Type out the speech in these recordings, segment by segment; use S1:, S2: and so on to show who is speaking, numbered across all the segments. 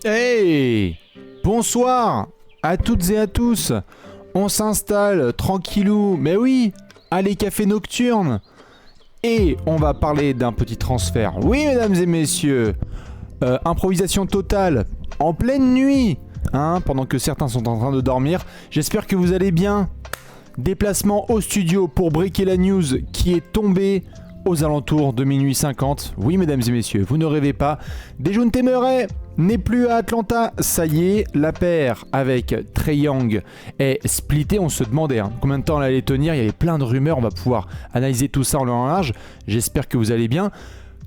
S1: Hey! Bonsoir à toutes et à tous. On s'installe tranquillou, mais oui, à les cafés nocturnes. Et on va parler d'un petit transfert. Oui, mesdames et messieurs, improvisation totale en pleine nuit, hein, pendant que certains sont en train de dormir. J'espère que vous allez bien. Déplacement au studio pour breaker la news qui est tombée aux alentours de minuit 50. Oui, mesdames et messieurs, vous ne rêvez pas. Dejounte Murray n'est plus à Atlanta. Ça y est, la paire avec Trae Young est splittée. On se demandait combien de temps elle allait tenir. Il y avait plein de rumeurs. On va pouvoir analyser tout ça en long et en large. J'espère que vous allez bien.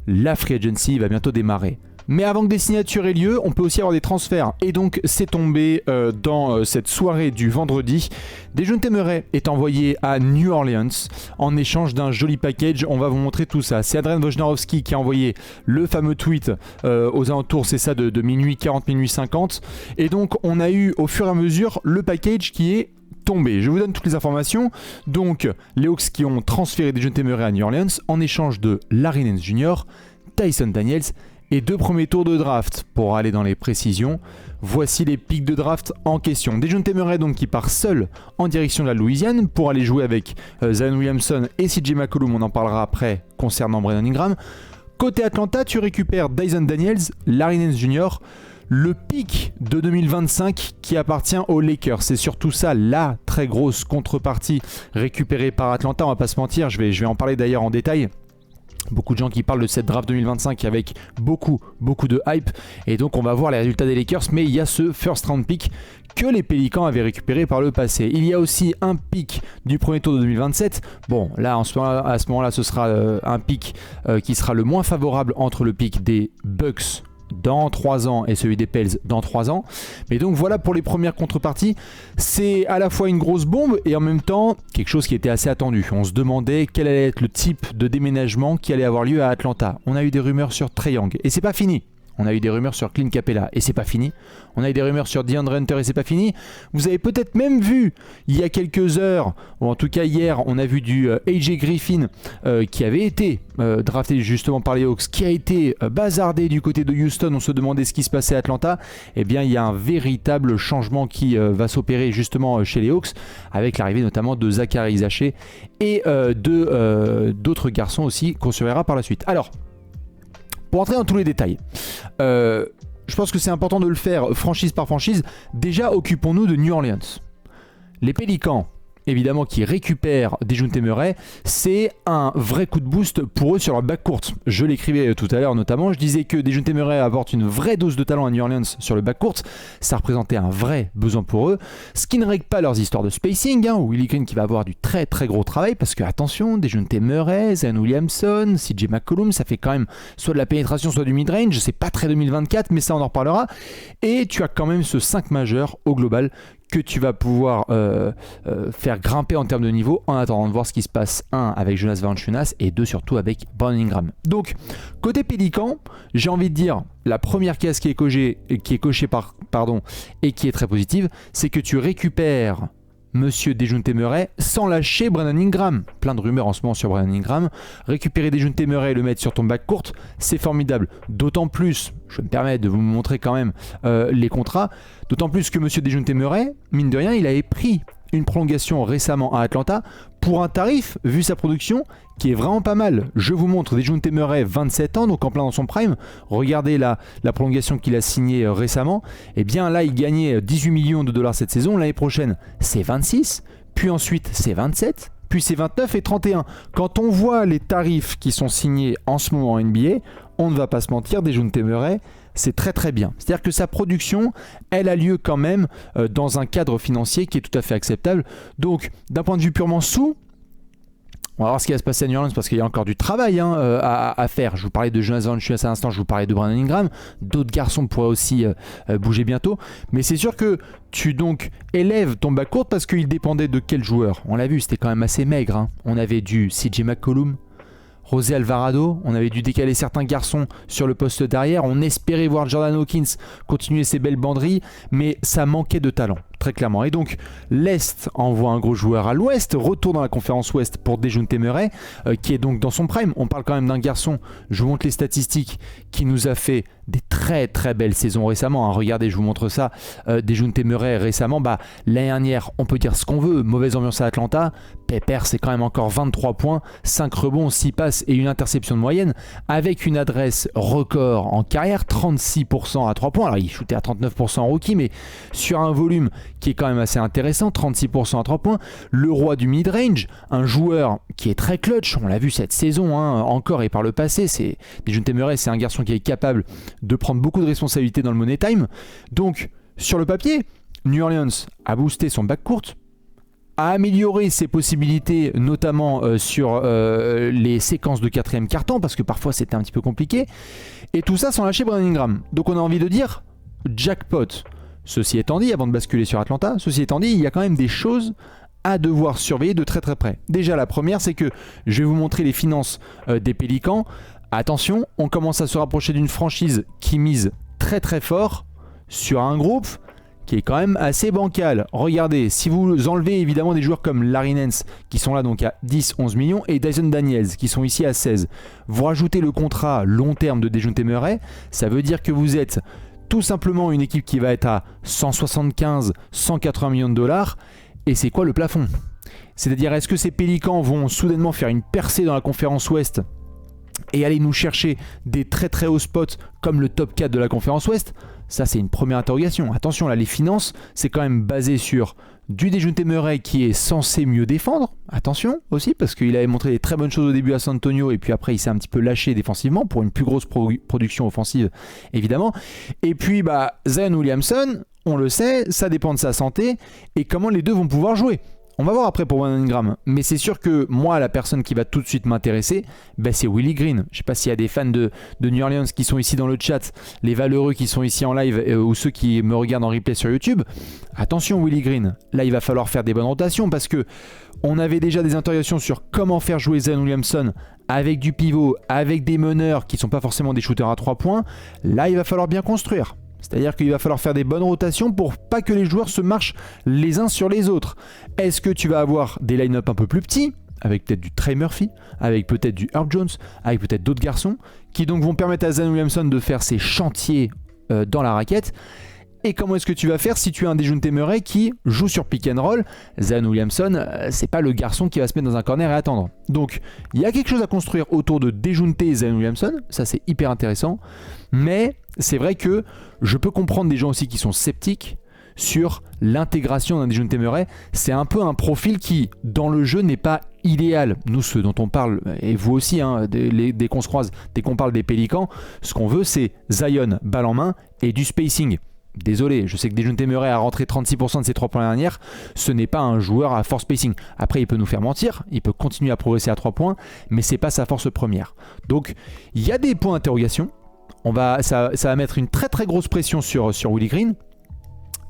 S1: La free agency va bientôt démarrer. Mais avant que des signatures aient lieu, on peut aussi avoir des transferts. Et donc, c'est tombé dans cette soirée du vendredi. Dejounte Murray est envoyé à New Orleans en échange d'un joli package. On va vous montrer tout ça. C'est Adrian Wojnarowski qui a envoyé le fameux tweet aux alentours, c'est ça, de minuit 40, minuit 50. Et donc, on a eu au fur et à mesure le package qui est tombé. Je vous donne toutes les informations. Donc, les Hawks qui ont transféré Dejounte Murray à New Orleans en échange de Larry Nance Jr., Tyson Daniels et 2 premiers tours de draft. Pour aller dans les précisions, voici les pics de draft en question. Dejounte Murray donc qui part seul en direction de la Louisiane pour aller jouer avec Zion Williamson et CJ McCollum. On en parlera après concernant Brandon Ingram. Côté Atlanta, tu récupères Dyson Daniels, Larry Nance Jr., le pic de 2025 qui appartient aux Lakers. C'est surtout ça la très grosse contrepartie récupérée par Atlanta. On va pas se mentir, je vais en parler d'ailleurs en détail. Beaucoup de gens qui parlent de cette draft 2025 avec beaucoup de hype. Et donc on va voir les résultats des Lakers. Mais il y a ce first round pick que les Pélicans avaient récupéré par le passé. Il y a aussi un pick du premier tour de 2027. Bon, là à ce moment-là, ce sera un pick qui sera le moins favorable entre le pick des Bucks dans 3 ans et celui des Pels dans 3 ans. Mais donc voilà pour les premières contreparties. C'est à la fois une grosse bombe et en même temps quelque chose qui était assez attendu. On se demandait quel allait être le type de déménagement qui allait avoir lieu à Atlanta. On a eu des rumeurs sur Trae Young et c'est pas fini. On a eu des rumeurs sur Clint Capella et c'est pas fini. On a eu des rumeurs sur DeAndre Hunter et c'est pas fini. Vous avez peut-être même vu il y a quelques heures, ou en tout cas hier, on a vu du AJ Griffin qui avait été drafté justement par les Hawks, qui a été bazardé du côté de Houston. On se demandait ce qui se passait à Atlanta. Eh bien, il y a un véritable changement qui va s'opérer justement chez les Hawks, avec l'arrivée notamment de Zachary Zaché et d'autres garçons aussi qu'on surveillera par la suite. Alors, pour entrer dans tous les détails, je pense que c'est important de le faire franchise par franchise. Déjà, occupons-nous de New Orleans. Les Pélicans, évidemment, qui récupèrent Dejounte Murray, c'est un vrai coup de boost pour eux sur leur backcourt. Je l'écrivais tout à l'heure notamment, je disais que Dejounte Murray apporte une vraie dose de talent à New Orleans sur le backcourt. Ça représentait un vrai besoin pour eux, ce qui ne règle pas leurs histoires de spacing, Willie Green qui va avoir du très gros travail, parce que attention, Dejounte Murray, Zion Williamson, CJ McCollum, ça fait quand même soit de la pénétration, soit du mid-range. C'est pas très 2024, mais ça on en reparlera. Et tu as quand même ce 5 majeur au global que tu vas pouvoir faire grimper en termes de niveau en attendant de voir ce qui se passe, 1 avec Jonas Valanciunas et 2 surtout avec Brandon Ingram. Donc côté Pélican, j'ai envie de dire la première case qui est cochée et qui est très positive, c'est que tu récupères Monsieur Dejounte Murray sans lâcher Brandon Ingram. Plein de rumeurs en ce moment sur Brandon Ingram. Récupérer Dejounte Murray et le mettre sur ton backcourt, c'est formidable. D'autant plus, je me permets de vous montrer quand même les contrats, d'autant plus que Monsieur Dejounte Murray, mine de rien, il avait pris une prolongation récemment à Atlanta pour un tarif, vu sa production, qui est vraiment pas mal. Je vous montre Dejounte Murray, 27 ans, donc en plein dans son prime. Regardez la prolongation qu'il a signée récemment. Et bien là, il gagnait 18 millions de dollars cette saison. L'année prochaine, c'est 26. Puis ensuite, c'est 27. Puis c'est 29 et 31. Quand on voit les tarifs qui sont signés en ce moment en NBA, on ne va pas se mentir, Dejounte Murray, c'est très bien. C'est-à-dire que sa production, elle a lieu quand même dans un cadre financier qui est tout à fait acceptable. Donc, d'un point de vue purement sous, on va voir ce qui va se passer à New Orleans parce qu'il y a encore du travail à faire. Je vous parlais de Jonas Valanciunas à l'instant, je vous parlais de Brandon Ingram. D'autres garçons pourraient aussi bouger bientôt. Mais c'est sûr que tu donc élèves ton backcourt parce qu'il dépendait de quel joueur. On l'a vu, c'était quand même assez maigre. On avait du CJ McCollum, José Alvarado, on avait dû décaler certains garçons sur le poste d'arrière. On espérait voir Jordan Hawkins continuer ses belles banderies, mais ça manquait de talent. très clairement. Et donc, l'Est envoie un gros joueur à l'Ouest, retour dans la conférence Ouest pour Dejounte Murray, qui est donc dans son prime. On parle quand même d'un garçon, je vous montre les statistiques, qui nous a fait des très très belles saisons récemment. Regardez, je vous montre ça. Dejounte Murray récemment, l'année dernière, on peut dire ce qu'on veut, mauvaise ambiance à Atlanta. Pépère, c'est quand même encore 23 points, 5 rebonds, 6 passes et une interception de moyenne, avec une adresse record en carrière, 36% à 3 points. Alors il shootait à 39% en rookie, mais sur un volume qui est quand même assez intéressant, 36% à 3 points. Le roi du mid-range, un joueur qui est très clutch, on l'a vu cette saison encore et par le passé. Dejounte Murray, c'est un garçon qui est capable de prendre beaucoup de responsabilités dans le money time. Donc, sur le papier, New Orleans a boosté son backcourt, a amélioré ses possibilités, notamment sur les séquences de quatrième quart-temps, parce que parfois c'était un petit peu compliqué. Et tout ça sans lâcher Brandon Ingram. Donc on a envie de dire jackpot. Ceci étant dit, avant de basculer sur Atlanta, ceci étant dit, il y a quand même des choses à devoir surveiller de très très près. Déjà, la première, c'est que je vais vous montrer les finances des Pélicans. Attention, on commence à se rapprocher d'une franchise qui mise très très fort sur un groupe qui est quand même assez bancal. Regardez, si vous enlevez évidemment des joueurs comme Larry Nance qui sont là donc à 10-11 millions et Dyson Daniels qui sont ici à 16, vous rajoutez le contrat long terme de Dejounte Murray, ça veut dire que vous êtes tout simplement une équipe qui va être à 175-180 millions de dollars. Et c'est quoi le plafond? C'est-à-dire, est-ce que ces Pélicans vont soudainement faire une percée dans la conférence Ouest et aller nous chercher des très très hauts spots comme le top 4 de la conférence Ouest? Ça, c'est une première interrogation. Attention, là, les finances, c'est quand même basé sur du Dejounte Murray qui est censé mieux défendre. Attention aussi, parce qu'il avait montré des très bonnes choses au début à San Antonio et puis après, il s'est un petit peu lâché défensivement pour une plus grosse production offensive, évidemment. Et puis, Zion Williamson, on le sait, ça dépend de sa santé et comment les deux vont pouvoir jouer. On va voir après pour Brandon Ingram, mais c'est sûr que moi, la personne qui va tout de suite m'intéresser, c'est Willie Green. Je ne sais pas s'il y a des fans de New Orleans qui sont ici dans le chat, les valeureux qui sont ici en live ou ceux qui me regardent en replay sur YouTube. Attention Willie Green, là il va falloir faire des bonnes rotations parce que on avait déjà des interrogations sur comment faire jouer Zion Williamson avec du pivot, avec des meneurs qui ne sont pas forcément des shooters à 3 points. Là il va falloir bien construire. C'est-à-dire qu'il va falloir faire des bonnes rotations pour pas que les joueurs se marchent les uns sur les autres. Est-ce que tu vas avoir des line-up un peu plus petits, avec peut-être du Trey Murphy, avec peut-être du Herb Jones, avec peut-être d'autres garçons, qui donc vont permettre à Zion Williamson de faire ses chantiers dans la raquette? Et comment est-ce que tu vas faire si tu as un Dejounte Murray qui joue sur pick and roll? Zion Williamson, c'est pas le garçon qui va se mettre dans un corner et attendre. Donc, il y a quelque chose à construire autour de Dejounte et Zion Williamson. Ça, c'est hyper intéressant. Mais c'est vrai que je peux comprendre des gens aussi qui sont sceptiques sur l'intégration d'un Dejounte Murray. C'est un peu un profil qui, dans le jeu, n'est pas idéal. Nous, ceux dont on parle, et vous aussi, dès qu'on se croise, dès qu'on parle des Pélicans, ce qu'on veut, c'est Zion, balle en main, et du spacing. Désolé, je sais que Dejounte Murray a rentré 36% de ses 3 points dernières. Ce n'est pas un joueur à force spacing. Après, il peut nous faire mentir, il peut continuer à progresser à 3 points, mais c'est pas sa force première. Donc, il y a des points d'interrogation. Ça va mettre une très très grosse pression sur Willie Green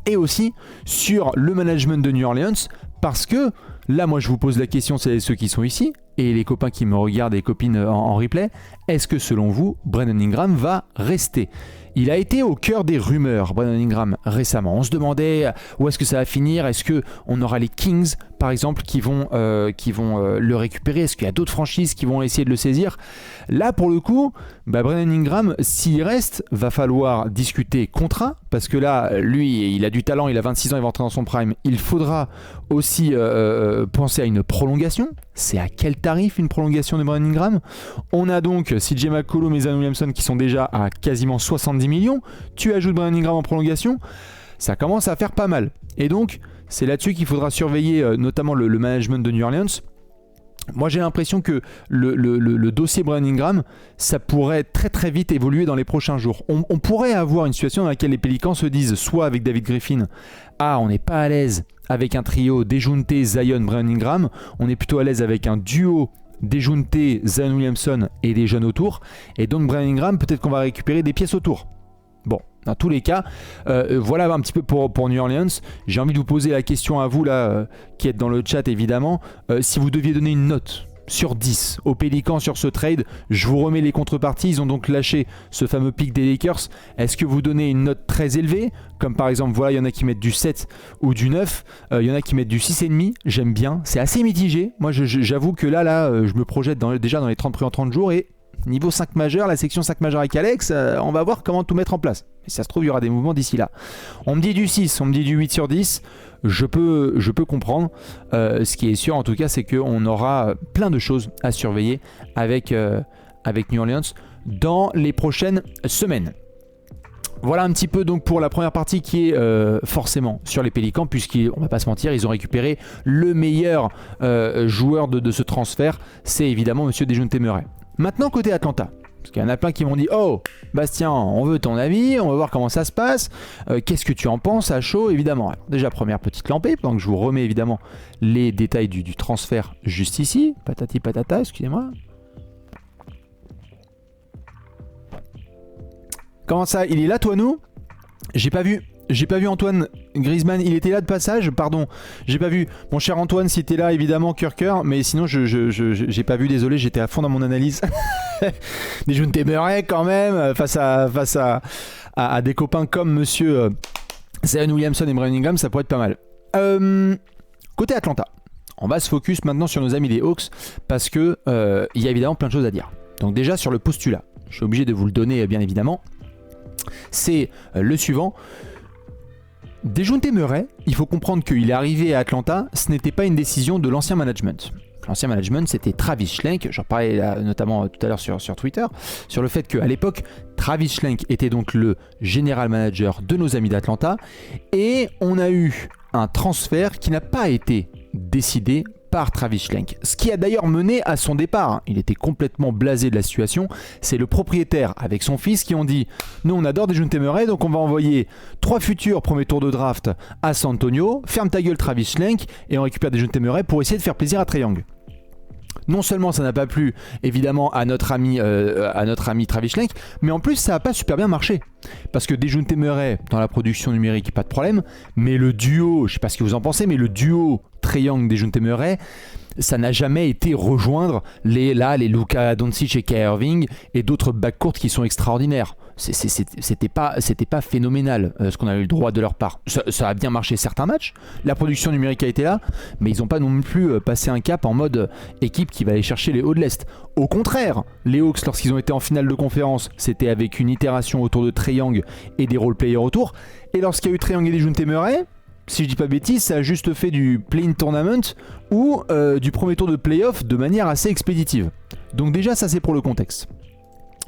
S1: et aussi sur le management de New Orleans parce que là, moi, je vous pose la question, c'est ceux qui sont ici et les copains qui me regardent et les copines en replay. Est-ce que selon vous, Brandon Ingram va rester? Il a été au cœur des rumeurs, Brandon Ingram, récemment. On se demandait où est-ce que ça va finir. Est-ce qu'on aura les Kings, par exemple, qui vont le récupérer? Est-ce qu'il y a d'autres franchises qui vont essayer de le saisir? Là, pour le coup, Brandon Ingram, s'il reste, va falloir discuter contrat. Parce que là, lui, il a du talent, il a 26 ans, il va entrer dans son prime. Il faudra aussi penser à une prolongation. C'est à quel tarif une prolongation de Brandon Ingram? On a donc CJ McCollum et Zion Williamson qui sont déjà à quasiment 70 millions. Tu ajoutes Brandon Ingram en prolongation, ça commence à faire pas mal. Et donc, c'est là-dessus qu'il faudra surveiller notamment le management de New Orleans. Moi, j'ai l'impression que le dossier Brandon Ingram, ça pourrait très très vite évoluer dans les prochains jours. On pourrait avoir une situation dans laquelle les Pélicans se disent, soit avec David Griffin, on n'est pas à l'aise avec un trio Dejounte, Zion, Brandon Ingram, on est plutôt à l'aise avec un duo Dejounte, Zion Williamson et des jeunes autour, et donc Brandon Ingram, peut-être qu'on va récupérer des pièces autour. Bon, dans tous les cas, voilà un petit peu pour New Orleans. J'ai envie de vous poser la question à vous là, qui êtes dans le chat évidemment. Si vous deviez donner une note sur 10 aux Pélicans sur ce trade. Je vous remets les contreparties. Ils ont donc lâché ce fameux pick des Lakers. Est-ce que vous donnez une note très élevée? Comme par exemple, voilà, il y en a qui mettent du 7 ou du 9. Il y en a qui mettent du 6,5. J'aime bien. C'est assez mitigé. Moi, j'avoue que là, je me projette déjà dans les 30 prix en 30 jours. Et niveau 5 majeur, la section 5 majeur avec Alex, on va voir comment tout mettre en place. Et ça se trouve, il y aura des mouvements d'ici là. On me dit du 6, on me dit du 8 sur 10. Je peux comprendre. Ce qui est sûr en tout cas, c'est qu'on aura plein de choses à surveiller avec New Orleans dans les prochaines semaines. Voilà un petit peu donc pour la première partie qui est forcément sur les Pélicans, puisqu'on va pas se mentir, ils ont récupéré le meilleur joueur de ce transfert, c'est évidemment Monsieur Dejounte Murray. Maintenant côté Atlanta. Parce qu'il y en a plein qui m'ont dit « Oh, Bastien, on veut ton avis, on va voir comment ça se passe. Qu'est-ce que tu en penses à chaud ?» Évidemment, alors, déjà première petite lampée, pendant que je vous remets évidemment les détails du transfert juste ici. Patati patata, excusez-moi. Comment ça, il est là, toi, nous? J'ai pas vu Antoine Griezmann, il était là de passage, pardon, j'ai pas vu. Mon cher Antoine, si t'es là, évidemment, cœur, mais sinon, j'ai pas vu, désolé, j'étais à fond dans mon analyse. Dejounte Murray, quand même, face à des copains comme monsieur Zion Williamson et Brandon Ingram, ça pourrait être pas mal. Côté Atlanta, on va se focus maintenant sur nos amis les Hawks, parce que il y a évidemment plein de choses à dire. Donc déjà, sur le postulat, je suis obligé de vous le donner, bien évidemment, c'est le suivant. Dejounte Murray, il faut comprendre qu'il est arrivé à Atlanta, ce n'était pas une décision de l'ancien management. L'ancien management, c'était Travis Schlenk, j'en parlais là, notamment tout à l'heure sur Twitter, sur le fait qu'à l'époque, Travis Schlenk était donc le general manager de nos amis d'Atlanta, et on a eu un transfert qui n'a pas été décidé par Travis Schlenk. Ce qui a d'ailleurs mené à son départ. Il était complètement blasé de la situation. C'est le propriétaire avec son fils qui ont dit « Nous, on adore Dejounte Murray, donc on va envoyer 3 futurs premiers tours de draft à San Antonio. Ferme ta gueule Travis Schlenk et on récupère Dejounte Murray pour essayer de faire plaisir à Trae Young. » Non seulement ça n'a pas plu évidemment à notre ami Travis Schlenk, mais en plus ça n'a pas super bien marché. Parce que Dejounte Murray dans la production numérique, pas de problème, mais le duo, je sais pas ce que vous en pensez, mais le duo Trae Young, Dejounte Murray, ça n'a jamais été rejoindre les Luka Doncic et Kyrie Irving et d'autres backcourts qui sont extraordinaires. C'était pas phénoménal ce qu'on a eu le droit de leur part. Ça a bien marché certains matchs, la production numérique a été là, mais ils n'ont pas non plus passé un cap en mode équipe qui va aller chercher les hauts de l'Est. Au contraire, les Hawks, lorsqu'ils ont été en finale de conférence, c'était avec une itération autour de Trae Young et des role-players autour. Et lorsqu'il y a eu Trae Young et Dejounte Murray, si je dis pas de bêtises, ça a juste fait du play-in tournament ou du premier tour de playoff de manière assez expéditive. Donc déjà, ça c'est pour le contexte.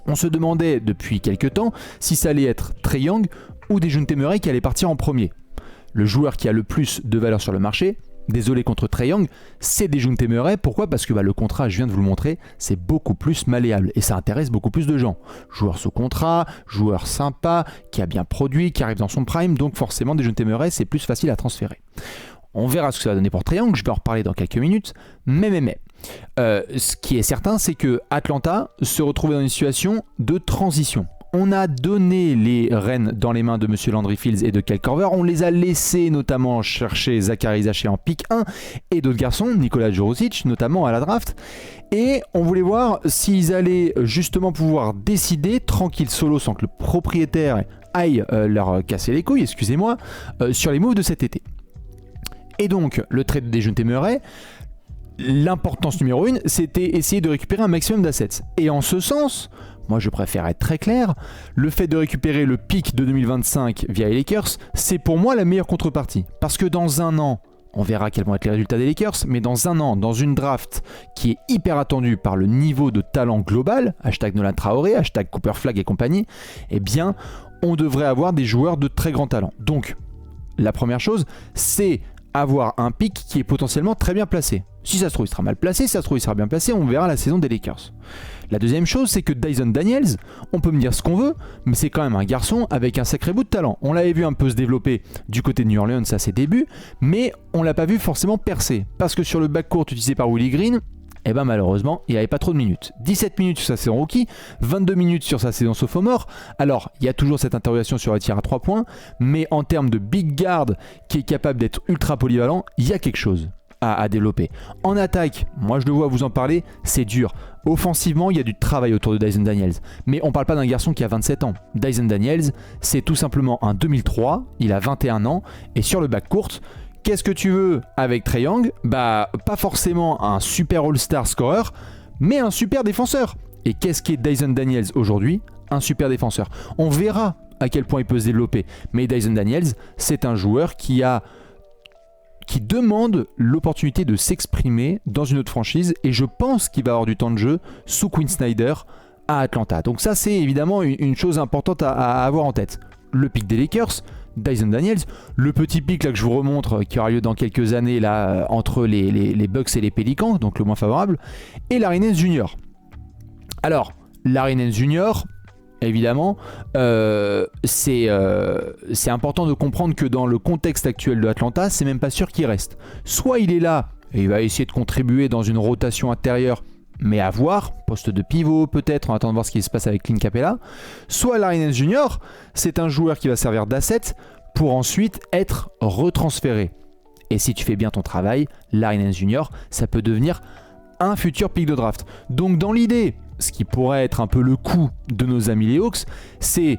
S1: On se demandait depuis quelques temps si ça allait être Trae Young ou Dejounte Murray qui allait partir en premier. Le joueur qui a le plus de valeur sur le marché, désolé contre Trae Young, c'est Dejounte Murray. Pourquoi ? Parce que le contrat, je viens de vous le montrer, c'est beaucoup plus malléable et ça intéresse beaucoup plus de gens. Joueur sous contrat, joueur sympa, qui a bien produit, qui arrive dans son prime, donc forcément Dejounte Murray, c'est plus facile à transférer. On verra ce que ça va donner pour Trae Young, je vais en reparler dans quelques minutes, mais. Ce qui est certain, c'est que Atlanta se retrouvait dans une situation de transition. On a donné les rênes dans les mains de Monsieur Landry Fields et de Kyle Korver. On les a laissés notamment chercher Zachary Zaché en pick 1 et d'autres garçons, Nikola Jurosic notamment à la draft. Et on voulait voir s'ils allaient justement pouvoir décider tranquille solo sans que le propriétaire aille leur casser les couilles, excusez-moi, sur les moves de cet été. Et donc le trade de Dejounte Murray, l'importance numéro 1, c'était essayer de récupérer un maximum d'assets. Et en ce sens, moi je préfère être très clair, le fait de récupérer le pick de 2025 via les Lakers, c'est pour moi la meilleure contrepartie. Parce que dans un an, on verra quels vont être les résultats des Lakers, mais dans un an, dans une draft qui est hyper attendue par le niveau de talent global, hashtag Nolan Traoré, hashtag Cooper Flag et compagnie, eh bien, on devrait avoir des joueurs de très grand talent. Donc, la première chose, c'est avoir un pick qui est potentiellement très bien placé. Si ça se trouve, il sera mal placé, si ça se trouve, il sera bien placé, on verra la saison des Lakers. La deuxième chose, c'est que Dyson Daniels, on peut me dire ce qu'on veut, mais c'est quand même un garçon avec un sacré bout de talent. On l'avait vu un peu se développer du côté de New Orleans à ses débuts, mais on l'a pas vu forcément percer. Parce que sur le backcourt utilisé par Willie Green, eh ben malheureusement, il n'avait pas trop de minutes. 17 minutes sur sa saison rookie, 22 minutes sur sa saison sophomore. Alors, il y a toujours cette interrogation sur le tir à 3 points, mais en termes de big guard qui est capable d'être ultra polyvalent, il y a quelque chose. à développer. En attaque, moi je le vois vous en parler, c'est dur. Offensivement, il y a du travail autour de Dyson Daniels. Mais on parle pas d'un garçon qui a 27 ans. Dyson Daniels, c'est tout simplement un 2003, il a 21 ans, et sur le backcourt, qu'est-ce que tu veux avec Trae Young? Bah, pas forcément un super all-star scorer, mais un super défenseur. Et qu'est-ce qu'est Dyson Daniels aujourd'hui? Un super défenseur. On verra à quel point il peut se développer. Mais Dyson Daniels, c'est un joueur qui demande l'opportunité de s'exprimer dans une autre franchise, et je pense qu'il va avoir du temps de jeu sous Quinn Snyder à Atlanta. Donc ça, c'est évidemment une chose importante à avoir en tête. Le pick des Lakers, Dyson Daniels, le petit pick là que je vous remontre qui aura lieu dans quelques années là entre les Bucks et les Pélicans, donc le moins favorable, et Larry Nance Jr. Alors, Larry Nance Jr., évidemment, c'est important de comprendre que dans le contexte actuel de Atlanta, c'est même pas sûr qu'il reste. Soit il est là et il va essayer de contribuer dans une rotation intérieure, mais à voir, poste de pivot peut-être, on attend de voir ce qui se passe avec Clint Capella. Soit Larry Nance Jr., c'est un joueur qui va servir d'asset pour ensuite être retransféré. Et si tu fais bien ton travail, Larry Nance Jr., ça peut devenir un futur pick de draft. Donc dans l'idée, ce qui pourrait être un peu le coup de nos amis les Hawks, c'est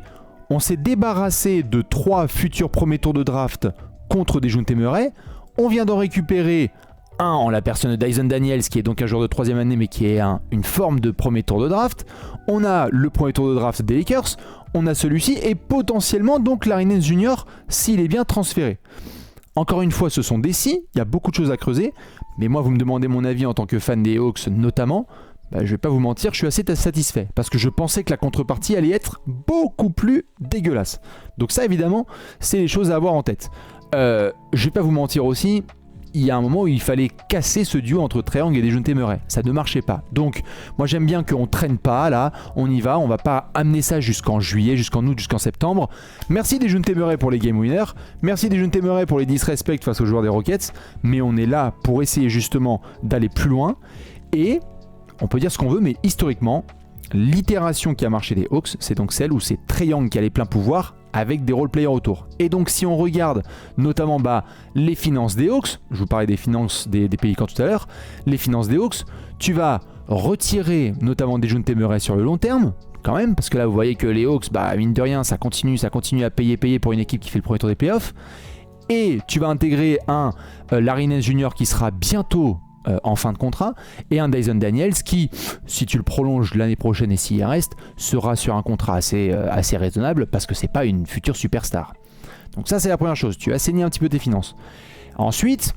S1: on s'est débarrassé de 3 futurs premiers tours de draft contre Dejounte Murray, on vient d'en récupérer un en la personne de Dyson Daniels, qui est donc un joueur de 3e année mais qui est une forme de premier tour de draft, on a le premier tour de draft des Lakers, on a celui-ci et potentiellement donc Larry Nance Jr. s'il est bien transféré. Encore une fois, ce sont des si, il y a beaucoup de choses à creuser, mais moi vous me demandez mon avis en tant que fan des Hawks notamment, je vais pas vous mentir, je suis assez satisfait parce que je pensais que la contrepartie allait être beaucoup plus dégueulasse. Donc ça évidemment, c'est les choses à avoir en tête. Je vais pas vous mentir aussi, il y a un moment où il fallait casser ce duo entre Trae Young et Dejounte Murray. Ça ne marchait pas. Donc moi j'aime bien qu'on traîne pas là, on y va, on va pas amener ça jusqu'en juillet, jusqu'en août, jusqu'en septembre. Merci Dejounte Murray pour les game winners, merci Dejounte Murray pour les disrespects face aux joueurs des Rockets, mais on est là pour essayer justement d'aller plus loin et on peut dire ce qu'on veut, mais historiquement, l'itération qui a marché des Hawks, c'est donc celle où c'est Trae Young qui a les pleins pouvoirs avec des role-players autour. Et donc si on regarde notamment les finances des Hawks, je vous parlais des finances des Pélicans tout à l'heure, les finances des Hawks, tu vas retirer notamment Dejounte Murray sur le long terme, quand même, parce que là vous voyez que les Hawks, mine de rien, ça continue à payer pour une équipe qui fait le premier tour des playoffs, et tu vas intégrer un Larry Nance Jr. qui sera bientôt en fin de contrat, et un Dyson Daniels qui, si tu le prolonges l'année prochaine et s'il y reste, sera sur un contrat assez raisonnable parce que c'est pas une future superstar. Donc ça c'est la première chose, tu assaignis un petit peu tes finances. Ensuite,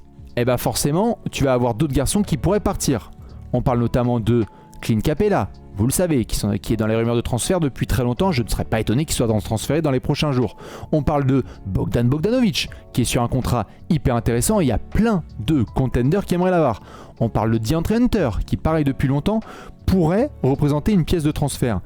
S1: forcément, tu vas avoir d'autres garçons qui pourraient partir. On parle notamment de Clint Capella, vous le savez, qui est dans les rumeurs de transfert depuis très longtemps. Je ne serais pas étonné qu'il soit transféré dans les prochains jours. On parle de Bogdan Bogdanovic, qui est sur un contrat hyper intéressant et il y a plein de contenders qui aimeraient l'avoir. On parle de DeAndre Hunter, qui pareil depuis longtemps, pourrait représenter une pièce de transfert.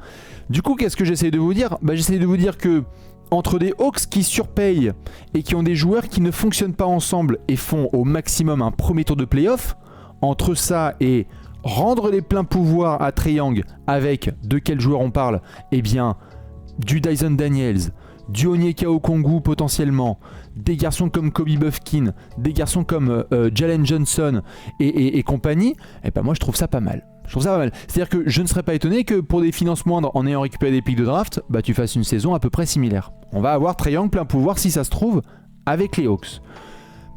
S1: Du coup, qu'est-ce que j'essaie de vous dire ? J'essaie de vous dire que entre des Hawks qui surpayent et qui ont des joueurs qui ne fonctionnent pas ensemble et font au maximum un premier tour de playoff, entre ça et rendre les pleins pouvoirs à Trae Young avec de quel joueur on parle ? Du Dyson Daniels, du Onyeka Okongwu potentiellement, des garçons comme Kobe Bufkin, des garçons comme Jalen Johnson et compagnie, moi je trouve ça pas mal. C'est-à-dire que je ne serais pas étonné que pour des finances moindres, en ayant récupéré des pics de draft, tu fasses une saison à peu près similaire. On va avoir Trae Young plein pouvoir si ça se trouve avec les Hawks.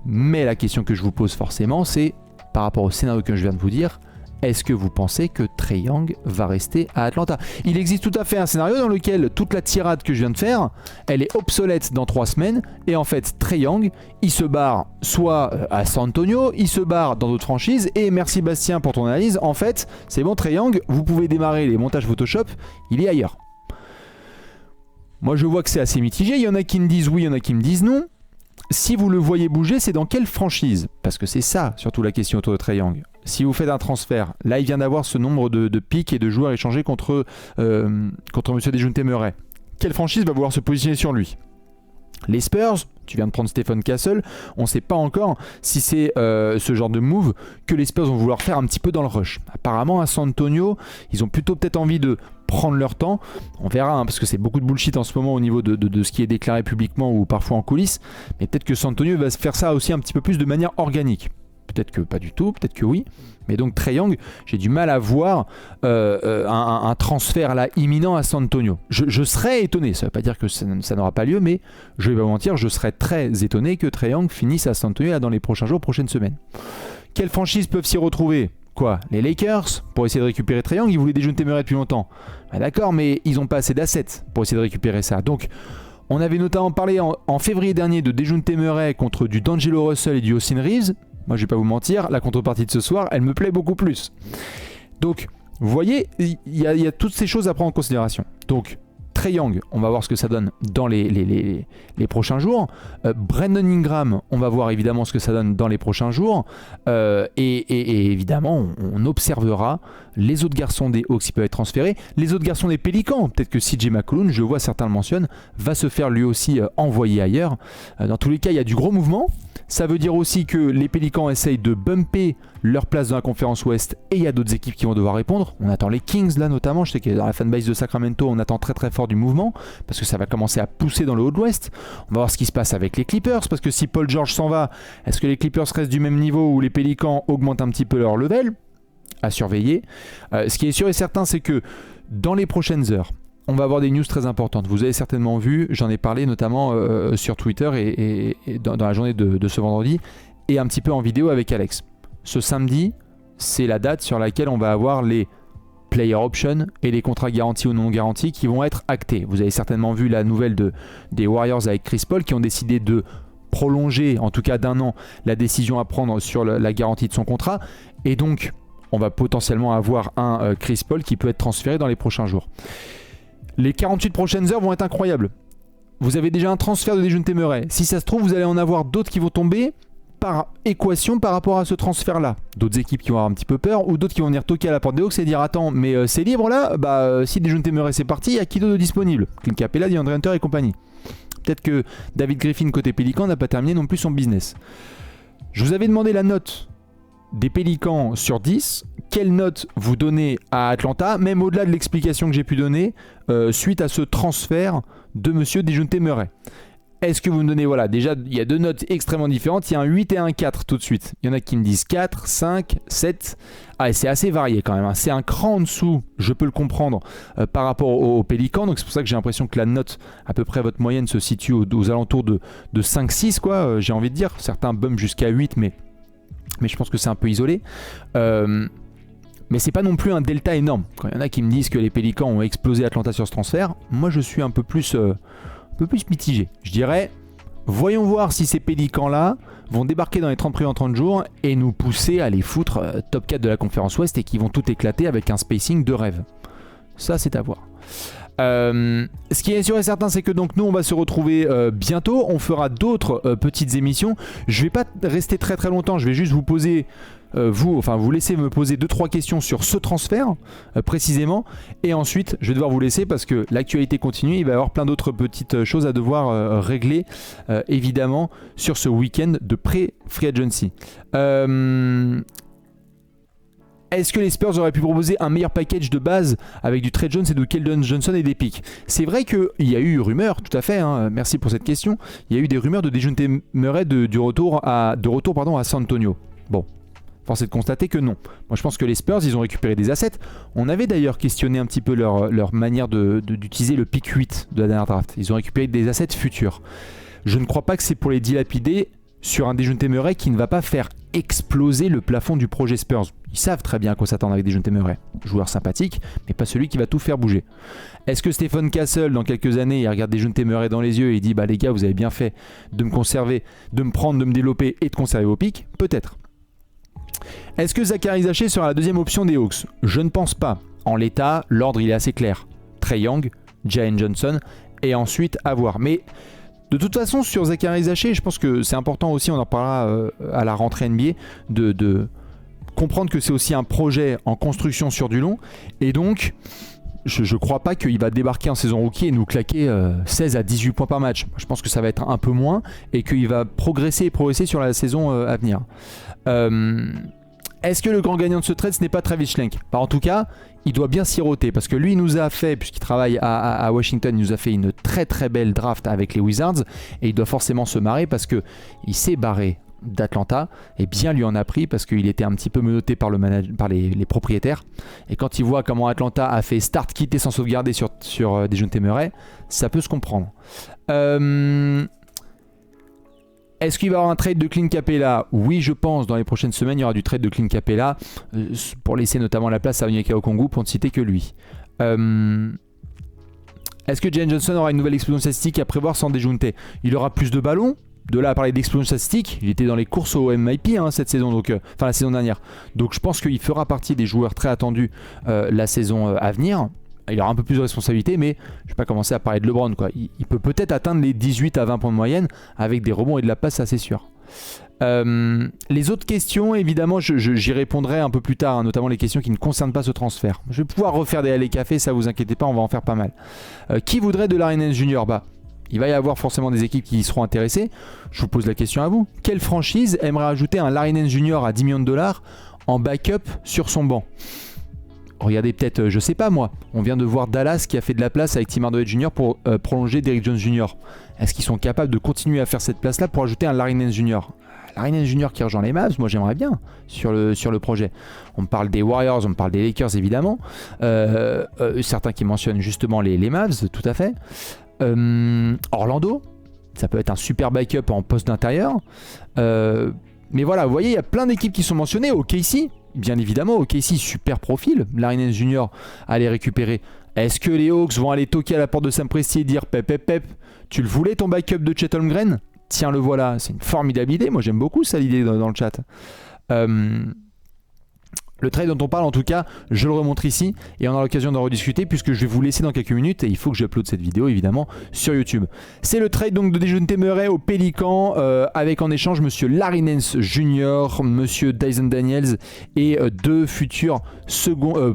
S1: Mais la question que je vous pose forcément, c'est par rapport au scénario que je viens de vous dire, est-ce que vous pensez que Trae Young va rester à Atlanta ? Il existe tout à fait un scénario dans lequel toute la tirade que je viens de faire, elle est obsolète dans 3 semaines, et en fait Trae Young, il se barre soit à San Antonio, il se barre dans d'autres franchises, et merci Bastien pour ton analyse, en fait c'est bon Trae Young, vous pouvez démarrer les montages Photoshop, il est ailleurs. Moi je vois que c'est assez mitigé, il y en a qui me disent oui, il y en a qui me disent non. Si vous le voyez bouger, c'est dans quelle franchise ? Parce que c'est ça surtout la question autour de Trae Young. Si vous faites un transfert, là il vient d'avoir ce nombre de pics et de joueurs échangés contre Monsieur Dejounte Murray. Quelle franchise va vouloir se positionner sur lui ? Les Spurs, tu viens de prendre Stephen Castle, on ne sait pas encore si c'est ce genre de move que les Spurs vont vouloir faire un petit peu dans le rush. Apparemment à San Antonio, ils ont plutôt peut-être envie de prendre leur temps, on verra parce que c'est beaucoup de bullshit en ce moment au niveau de ce qui est déclaré publiquement ou parfois en coulisses, mais peut-être que San Antonio va se faire ça aussi un petit peu plus de manière organique. Peut-être que pas du tout, peut-être que oui. Mais donc Trae Young, j'ai du mal à voir un transfert là imminent à San Antonio. Je serais étonné, ça ne veut pas dire que ça n'aura pas lieu, mais je vais pas mentir, je serais très étonné que Trae Young finisse à San Antonio là, dans les prochains jours, prochaines semaines. Quelles franchises peuvent s'y retrouver ? Quoi ? Les Lakers, pour essayer de récupérer Trae Young, ils voulaient DeJounte Murray depuis longtemps. Bah d'accord, mais ils n'ont pas assez d'assets pour essayer de récupérer ça. Donc, on avait notamment parlé en février dernier de DeJounte Murray contre du D'Angelo Russell et du Austin Reeves. Moi, je vais pas vous mentir, la contrepartie de ce soir, elle me plaît beaucoup plus. Donc, vous voyez, il y a toutes ces choses à prendre en considération. Donc, Trae Young, on va voir ce que ça donne dans les prochains jours. Brandon Ingram, on va voir évidemment ce que ça donne dans les prochains jours. Et évidemment, on observera les autres garçons des Hawks qui peuvent être transférés. Les autres garçons des Pélicans, peut-être que CJ McCollum, je vois certains le mentionnent, va se faire lui aussi envoyer ailleurs. Dans tous les cas, il y a du gros mouvement. Ça veut dire aussi que les Pélicans essayent de bumper leur place dans la conférence Ouest et il y a d'autres équipes qui vont devoir répondre. On attend les Kings là notamment, je sais que dans la fanbase de Sacramento on attend très très fort du mouvement parce que ça va commencer à pousser dans le haut de l'Ouest. On va voir ce qui se passe avec les Clippers parce que si Paul George s'en va, est-ce que les Clippers restent du même niveau ou les Pélicans augmentent un petit peu leur level ? À surveiller. Ce qui est sûr et certain c'est que dans les prochaines heures, on va avoir des news très importantes. Vous avez certainement vu, j'en ai parlé notamment sur Twitter et dans la journée de ce vendredi et un petit peu en vidéo avec Alex. Ce samedi, c'est la date sur laquelle on va avoir les player options et les contrats garantis ou non garantis qui vont être actés. Vous avez certainement vu la nouvelle des Warriors avec Chris Paul qui ont décidé de prolonger, en tout cas d'1 an, la décision à prendre sur la garantie de son contrat. Et donc, on va potentiellement avoir un Chris Paul qui peut être transféré dans les prochains jours. Les 48 prochaines heures vont être incroyables. Vous avez déjà un transfert de DeJounte Murray. Si ça se trouve, vous allez en avoir d'autres qui vont tomber par équation par rapport à ce transfert-là. D'autres équipes qui vont avoir un petit peu peur ou d'autres qui vont venir toquer à la porte des Hawks et dire attends, mais c'est libre là ? Si DeJounte Murray c'est parti, il y a qui d'autre de disponible ? Clint Capella, DeAndre Hunter et compagnie. Peut-être que David Griffin côté Pélican n'a pas terminé non plus son business. Je vous avais demandé la note des Pélicans sur 10, quelle note vous donnez à Atlanta, même au-delà de l'explication que j'ai pu donner suite à ce transfert de monsieur DeJounte Murray. Est-ce que vous me donnez, voilà, déjà il y a deux notes extrêmement différentes, il y a un 8 et un 4 tout de suite. Il y en a qui me disent 4, 5, 7. Ah, et c'est assez varié quand même, hein. C'est un cran en dessous, je peux le comprendre, par rapport aux Pélicans. Donc c'est pour ça que j'ai l'impression que la note, à peu près votre moyenne, se situe aux alentours de 5-6, quoi, j'ai envie de dire. Certains bumpent jusqu'à 8, mais je pense que c'est un peu isolé. Mais c'est pas non plus un delta énorme. Quand il y en a qui me disent que les Pélicans ont explosé Atlanta sur ce transfert, moi je suis un peu plus mitigé. Je dirais, voyons voir si ces Pélicans-là vont débarquer dans les 30 premiers en 30 jours et nous pousser à les foutre top 4 de la conférence Ouest et qui vont tout éclater avec un spacing de rêve. Ça, c'est à voir. Ce qui est sûr et certain, c'est que donc nous on va se retrouver bientôt. On fera d'autres petites émissions. Je vais pas rester très très longtemps. Je vais juste vous poser vous laisser me poser 2-3 questions sur ce transfert précisément, et ensuite je vais devoir vous laisser parce que l'actualité continue. Il va y avoir plein d'autres petites choses à devoir régler évidemment sur ce week-end de pré-free agency. Est-ce que les Spurs auraient pu proposer un meilleur package de base avec du Trey Jones et de Keldon Johnson et des pics ? C'est vrai qu'il y a eu rumeur, tout à fait, hein, merci pour cette question, il y a eu des rumeurs de DeJounte Murray de retour à San Antonio. Bon, force est de constater que non. Moi je pense que les Spurs, ils ont récupéré des assets. On avait d'ailleurs questionné un petit peu leur manière d'utiliser le pick 8 de la dernière draft. Ils ont récupéré des assets futurs. Je ne crois pas que c'est pour les dilapider sur un DeJounte Murray qui ne va pas faire exploser le plafond du projet Spurs. Ils savent très bien à quoi s'attendre avec DeJounte Murray. Joueur sympathique, mais pas celui qui va tout faire bouger. Est-ce que Stephen Castle, dans quelques années, il regarde DeJounte Murray dans les yeux et il dit « les gars, vous avez bien fait de me conserver, de me prendre, de me développer et de conserver vos pics ?» Peut-être. Est-ce que Zachary Zaché sera la deuxième option des Hawks ? Je ne pense pas. En l'état, l'ordre il est assez clair. Trae Young, Jalen Johnson, et ensuite à voir. Mais de toute façon, sur Zachary Zaché, je pense que c'est important aussi, on en parlera à la rentrée NBA, de comprendre que c'est aussi un projet en construction sur du long. Et donc, je ne crois pas qu'il va débarquer en saison rookie et nous claquer 16 à 18 points par match. Je pense que ça va être un peu moins et qu'il va progresser sur la saison à venir. Est-ce que le grand gagnant de ce trade, ce n'est pas Travis Schlenk ? En tout cas, il doit bien siroter parce que lui, il nous a fait, puisqu'il travaille à Washington, il nous a fait une très très belle draft avec les Wizards et il doit forcément se marrer parce qu'il s'est barré d'Atlanta, et bien lui en a pris parce qu'il était un petit peu menotté par, par les propriétaires. Et quand il voit comment Atlanta a fait start quitter sans sauvegarder sur Dejounte Murray, ça peut se comprendre. Est-ce qu'il va y avoir un trade de Clint Capella? Oui, je pense. Dans les prochaines semaines, il y aura du trade de Clint Capella pour laisser notamment la place à Onyeka Okongwu, pour ne citer que lui. Est-ce que Jalen Johnson aura une nouvelle explosion statistique à prévoir sans Dejounte? Il aura plus de ballons. De là à parler d'explosion statistique, il était dans les courses au MIP cette saison, donc, enfin la saison dernière. Donc je pense qu'il fera partie des joueurs très attendus la saison à venir. Il aura un peu plus de responsabilité, mais je ne vais pas commencer à parler de LeBron, quoi. Il peut peut-être atteindre les 18 à 20 points de moyenne avec des rebonds et de la passe, ça c'est sûr. Les autres questions, évidemment, j'y répondrai un peu plus tard, hein, notamment les questions qui ne concernent pas ce transfert. Je vais pouvoir refaire des allées café, ça vous inquiétez pas, on va en faire pas mal. Qui voudrait de Larry Nance Jr. Il va y avoir forcément des équipes qui y seront intéressées. Je vous pose la question à vous. Quelle franchise aimerait ajouter un Larry Nance Jr. à 10 millions de dollars en backup sur son banc? Regardez peut-être, je sais pas moi, on vient de voir Dallas qui a fait de la place avec Tim Hardaway Jr. pour prolonger Derrick Jones Jr. Est-ce qu'ils sont capables de continuer à faire cette place-là pour ajouter un Larry Nance Jr. Larry Nance Jr. qui rejoint les Mavs, moi j'aimerais bien sur le projet. On me parle des Warriors, on me parle des Lakers évidemment. Certains qui mentionnent justement les Mavs, tout à fait. Orlando, ça peut être un super backup en poste d'intérieur. Mais voilà, vous voyez, il y a plein d'équipes qui sont mentionnées. OKC, bien évidemment, OKC, super profil. Larry Nance Jr. à les récupérer. Est-ce que les Hawks vont aller toquer à la porte de Sam Presti et dire pep, tu le voulais ton backup de Chet Holmgren? Tiens, le voilà. C'est une formidable idée. Moi, j'aime beaucoup ça, l'idée dans le chat. Le trade dont on parle, en tout cas, je le remontre ici et on aura l'occasion d'en rediscuter puisque je vais vous laisser dans quelques minutes et il faut que j'uploade cette vidéo évidemment sur YouTube. C'est le trade donc de Dejounte Murray au Pélican avec en échange monsieur Larry Nance Jr., monsieur Dyson Daniels et deux futurs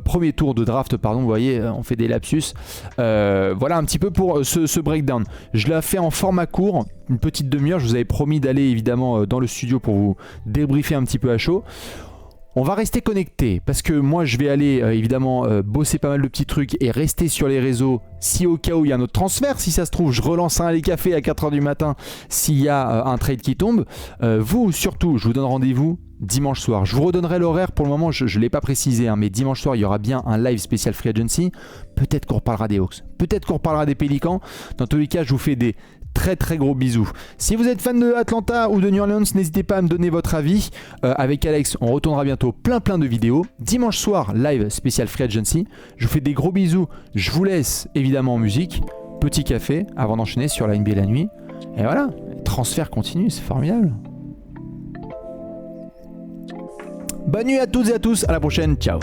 S1: premier tour de draft, pardon, vous voyez, on fait des lapsus. Voilà un petit peu pour ce breakdown. Je l'ai fait en format court, une petite demi-heure. Je vous avais promis d'aller évidemment dans le studio pour vous débriefer un petit peu à chaud. On va rester connecté parce que moi je vais aller évidemment bosser pas mal de petits trucs et rester sur les réseaux si au cas où il y a un autre transfert. Si ça se trouve, je relance un alley café à 4h du matin s'il y a un trade qui tombe. Vous surtout, je vous donne rendez-vous dimanche soir. Je vous redonnerai l'horaire, pour le moment je ne l'ai pas précisé, hein, mais dimanche soir il y aura bien un live spécial Free Agency. Peut-être qu'on reparlera des Hawks, peut-être qu'on reparlera des Pélicans. Dans tous les cas, je vous fais des très gros bisous. Si vous êtes fan de Atlanta ou de New Orleans, n'hésitez pas à me donner votre avis. Avec Alex, on retournera bientôt plein de vidéos. Dimanche soir, live spécial Free Agency. Je vous fais des gros bisous. Je vous laisse évidemment en musique. Petit café avant d'enchaîner sur la NBA la nuit. Et voilà, transfert continue, c'est formidable. Bonne nuit à toutes et à tous, à la prochaine, ciao.